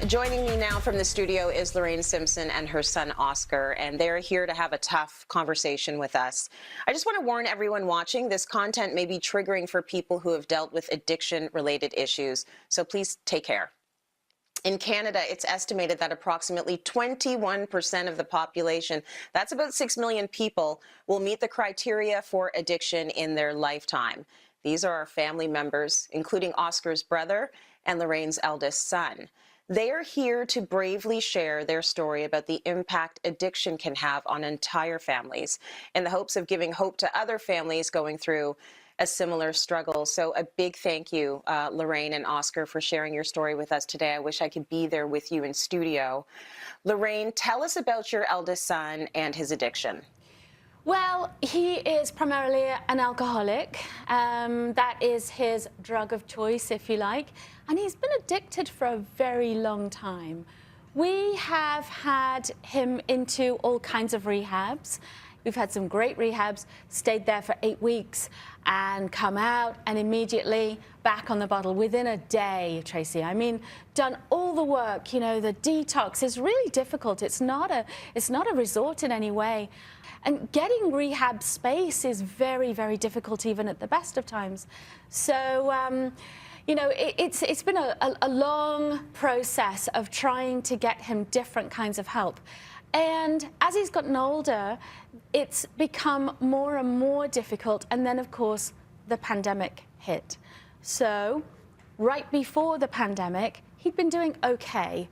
Joining me now from the studio is Lorraine Simpson and her son Oscar, and they're here to have a tough conversation with us. I just want to warn everyone watching, this content may be triggering for people who have dealt with addiction-related issues, so please take care. In Canada, it's estimated that approximately 21% of the population, that's about 6 million people, will meet the criteria for addiction in their lifetime. These are our family members, including Oscar's brother and Lorraine's eldest son. They are here to bravely share their story about the impact addiction can have on entire families, in the hopes of giving hope to other families going through a similar struggle. So a big thank you, Lorraine and Oscar, for sharing your story with us today. I wish I could be there with you in studio. Lorraine, tell us about your eldest son and his addiction. Well, he is primarily an alcoholic. That is his drug of choice, if you like. And he's been addicted for a very long time. We have had him into all kinds of rehabs. We've had some great rehabs, stayed there for 8 weeks and come out and immediately back on the bottle within a day, Tracy. I mean, done all the work, you know, the detox is really difficult. It's not a resort in any way. And getting rehab space is very, very difficult even at the best of times. So, you know, it's been a long process of trying to get him different kinds of help. And as he's gotten older, it's become more and more difficult. And then, of course, the pandemic hit. So right before the pandemic, he'd been doing okay.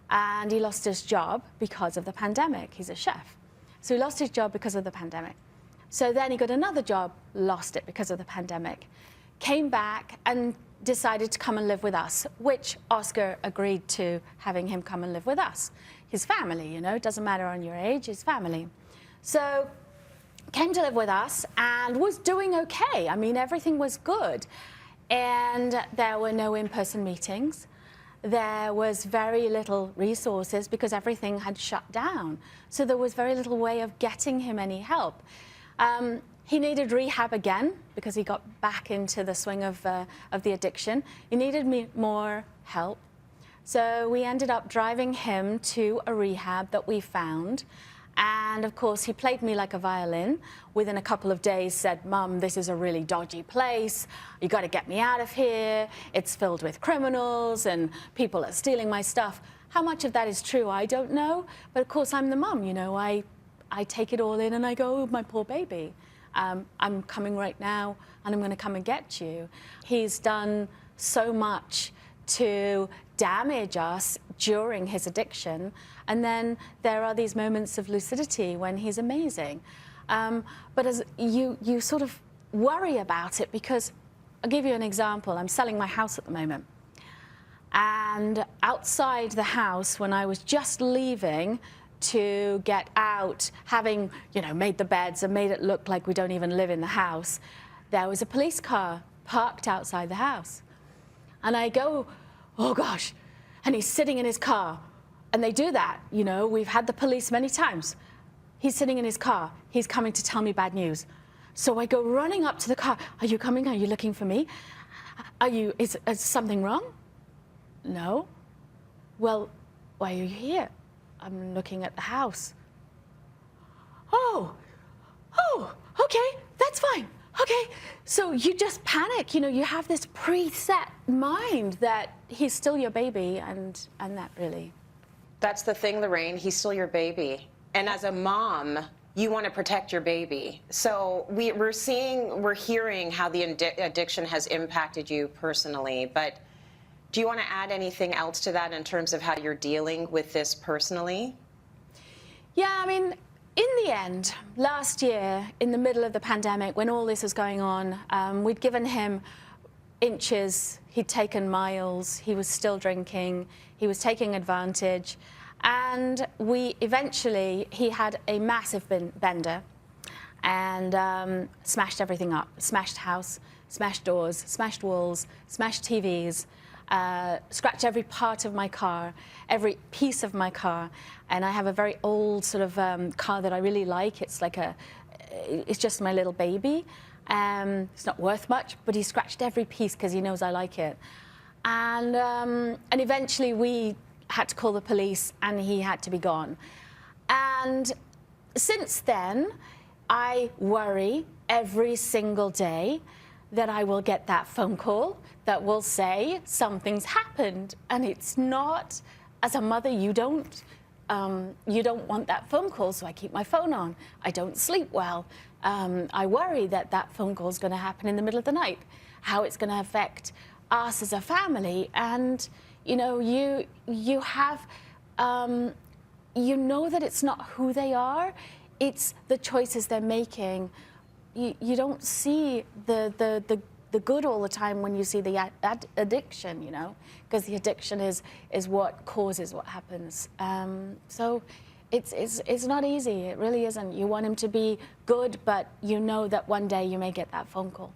And he lost his job because of the pandemic. He's a chef. So he lost his job because of the pandemic. So then he got another job, lost it because of the pandemic. Came back and decided to come and live with us, which Oscar agreed to having him come and live with us. His family, you know, it doesn't matter on your age, his family. So came to live with us and was doing okay. I mean, everything was good. And there were no in-person meetings. There was very little resources because everything had shut down. So there was very little way of getting him any help. He needed rehab again because he got back into the swing of the addiction. He needed more help. So we ended up driving him to a rehab that we found. And of course, he played me like a violin. Within a couple of days said, "Mum, this is a really dodgy place. You got to get me out of here. It's filled with criminals and people are stealing my stuff." How much of that is true, I don't know. But of course, I'm the mum, you know. I take it all in and I go, "Oh, my poor baby. I'm coming right now and I'm going to come and get you." He's done so much to damage us during his addiction. And then there are these moments of lucidity when he's amazing. But as you sort of worry about it because, I'll give you an example. I'm selling my house at the moment. And outside the house, when I was just leaving to get out, having, you know, made the beds and made it look like we don't even live in the house, there was a police car parked outside the house. And I go, "Oh gosh," and he's sitting in his car. And they do that, you know, we've had the police many times. He's sitting in his car, he's coming to tell me bad news. So I go running up to the car. "Are you coming? Are you looking for me? Is something wrong?" "No." "Well, why are you here?" "I'm looking at the house." Oh, okay, that's fine. Okay, so you just panic, you know, you have this preset mind that he's still your baby and that really. That's the thing, Lorraine, he's still your baby. And as a mom, you want to protect your baby. So we're hearing how the addiction has impacted you personally, but do you want to add anything else to that in terms of how you're dealing with this personally? Yeah, I mean, in the end, last year, in the middle of the pandemic, when all this was going on, we'd given him inches, he'd taken miles, he was still drinking, he was taking advantage, and he had a massive bender and smashed everything up, smashed house, smashed doors, smashed walls, smashed TVs, scratched every part of my car, every piece of my car. And I have a very old sort of car that I really like. It's like it's just my little baby. It's not worth much, but he scratched every piece because he knows I like it. And eventually we had to call the police, and he had to be gone. And since then, I worry every single day that I will get that phone call that will say something's happened, and it's not. As a mother, you don't want that phone call, so I keep my phone on. I don't sleep well. I worry that that phone call is going to happen in the middle of the night, how it's going to affect us as a family. And you know, you have, you know that it's not who they are, it's the choices they're making. You don't see the good all the time when you see the addiction, you know, because the addiction is what causes what happens. So it's not easy. It really isn't. You want him to be good, but you know that one day you may get that phone call.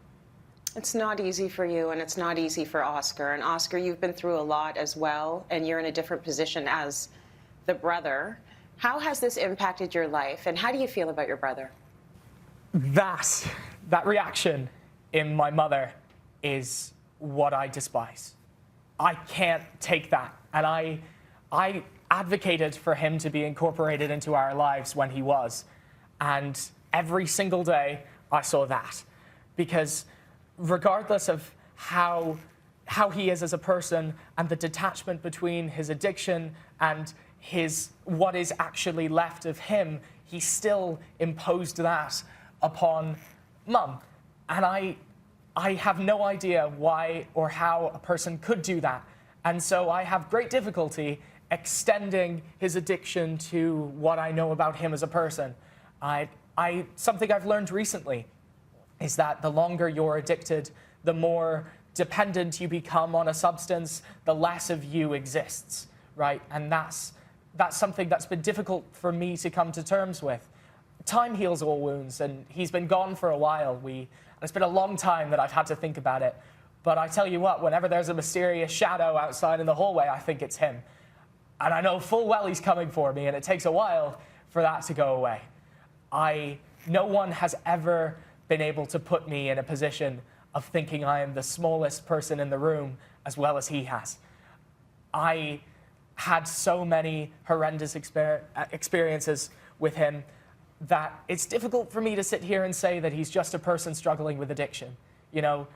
It's not easy for you, and it's not easy for Oscar. And Oscar, you've been through a lot as well, and you're in a different position as the brother. How has this impacted your life, and how do you feel about your brother? That reaction in my mother is what I despise. I can't take that. And I advocated for him to be incorporated into our lives when he was. And every single day I saw that. Because regardless of how he is as a person and the detachment between his addiction and what is actually left of him, he still imposed that upon Mum. And I have no idea why or how a person could do that. And so I have great difficulty extending his addiction to what I know about him as a person. Something I've learned recently is that the longer you're addicted, the more dependent you become on a substance, the less of you exists, right? And that's something that's been difficult for me to come to terms with. Time heals all wounds, and he's been gone for a while. It's been a long time that I've had to think about it. But I tell you what, whenever there's a mysterious shadow outside in the hallway, I think it's him. And I know full well he's coming for me, and it takes a while for that to go away. No one has ever been able to put me in a position of thinking I am the smallest person in the room as well as he has. I had so many horrendous experiences with him that it's difficult for me to sit here and say that he's just a person struggling with addiction. You know,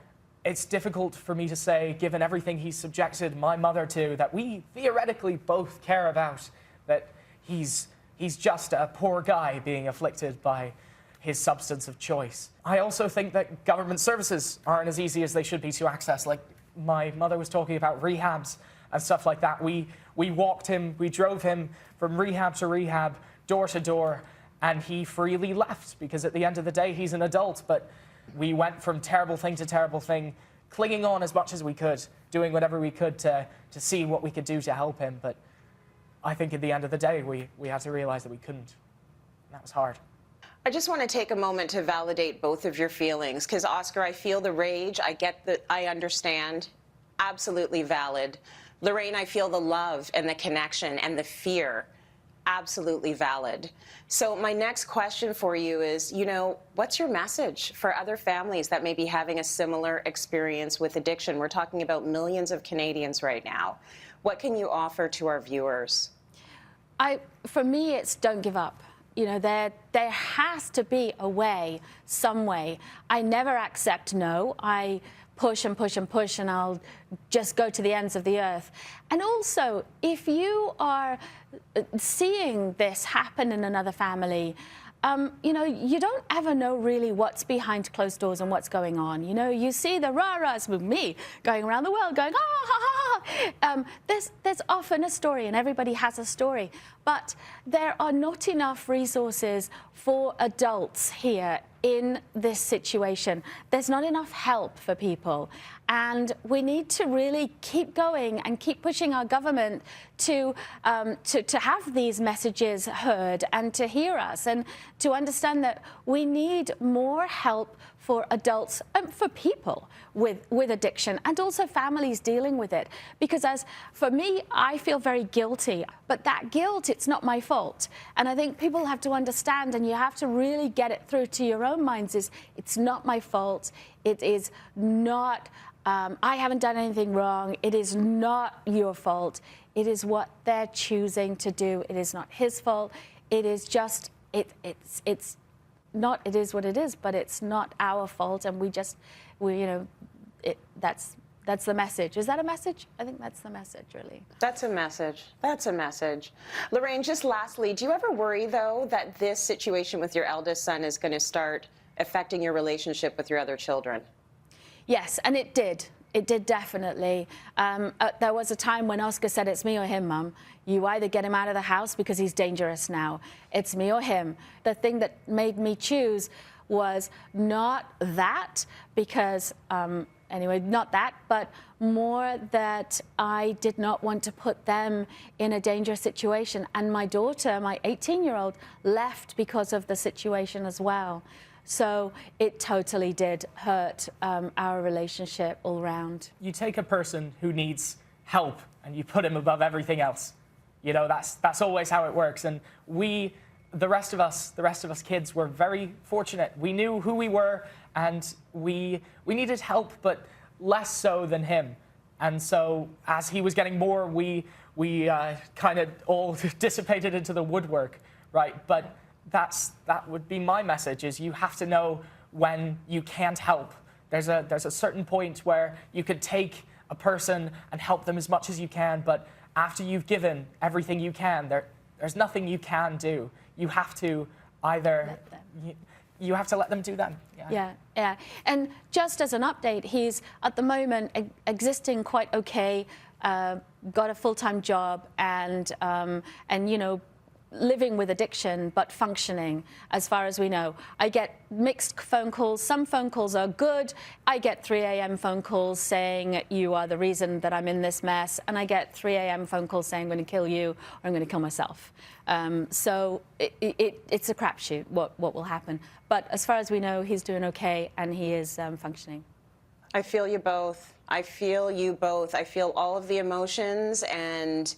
it's difficult for me to say, given everything he's subjected my mother to, that we theoretically both care about, that he's just a poor guy being afflicted by his substance of choice. I also think that government services aren't as easy as they should be to access. Like my mother was talking about rehabs and stuff like that. We walked him, we drove him from rehab to rehab, door to door, and he freely left because at the end of the day, he's an adult. But we went from terrible thing to terrible thing, clinging on as much as we could, doing whatever we could to see what we could do to help him. But I think at the end of the day, we had to realize that we couldn't. And that was hard. I just want to take a moment to validate both of your feelings, because Oscar, I feel the rage. I get that. I understand. Absolutely valid. Lorraine, I feel the love and the connection and the fear. Absolutely valid. So my next question for you is, you know, what's your message for other families that may be having a similar experience with addiction? We're talking about millions of Canadians right now. What can you offer to our viewers? For me, it's don't give up. You know, there has to be a way, some way. I never accept no. I push and push and push, and I'll just go to the ends of the earth. And also, if you are seeing this happen in another family, you know, you don't ever know really what's behind closed doors and what's going on. You know, you see the rah-rahs with me going around the world going, ah, ha, ha, ha. There's often a story, and everybody has a story. But there are not enough resources for adults here in this situation. There's not enough help for people. And we need to really keep going and keep pushing our government to have these messages heard and to hear us and to understand that we need more help for adults and for people with addiction, and also families dealing with it. Because for me, I feel very guilty, but that guilt, it's not my fault. And I think people have to understand, and you have to really get it through to your own minds, is it's not my fault. It is not, I haven't done anything wrong. It is not your fault. It is what they're choosing to do. It is not his fault. It is just, it's not, it is what it is, but it's not our fault. And that's the message. Is that a message? I think that's the message, really. That's a message. That's a message. Lorraine, just lastly, do you ever worry, though, that this situation with your eldest son is going to start affecting your relationship with your other children? Yes, and it did. It did definitely. There was a time when Oscar said, "It's me or him, Mum. You either get him out of the house because he's dangerous now. It's me or him." The thing that made me choose was not that, because, anyway, not that, but more that I did not want to put them in a dangerous situation. And my daughter, my 18-year-old, left because of the situation as well. So it totally did hurt our relationship all round. You take a person who needs help and you put him above everything else. You know, that's always how it works. And the rest of us kids were very fortunate. We knew who we were, and we needed help, but less so than him. And so as he was getting more, we kind of all dissipated into the woodwork, right? But that would be my message, is you have to know when you can't help. There's a certain point where you could take a person and help them as much as you can, but after you've given everything you can, there's nothing you can do. You have to either you have to let them do them. Yeah. And just as an update, he's at the moment existing quite okay, got a full-time job, and living with addiction, but functioning as far as we know. I get mixed phone calls. Some phone calls are good. I get 3 a.m. phone calls saying, "You are the reason that I'm in this mess." And I get 3 a.m. phone calls saying, "I'm going to kill you," or "I'm going to kill myself." So it's a crapshoot what will happen. But as far as we know, he's doing okay, and he is functioning. I feel you both. I feel you both. I feel all of the emotions. And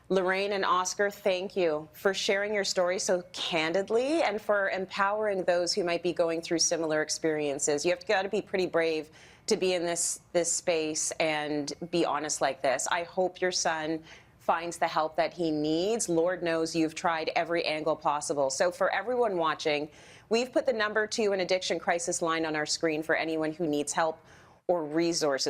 Lorraine and Oscar, thank you for sharing your story so candidly and for empowering those who might be going through similar experiences. You have got to be pretty brave to be in this space and be honest like this. I hope your son finds the help that he needs. Lord knows you've tried every angle possible. So for everyone watching, we've put the number to an addiction crisis line on our screen for anyone who needs help or resources.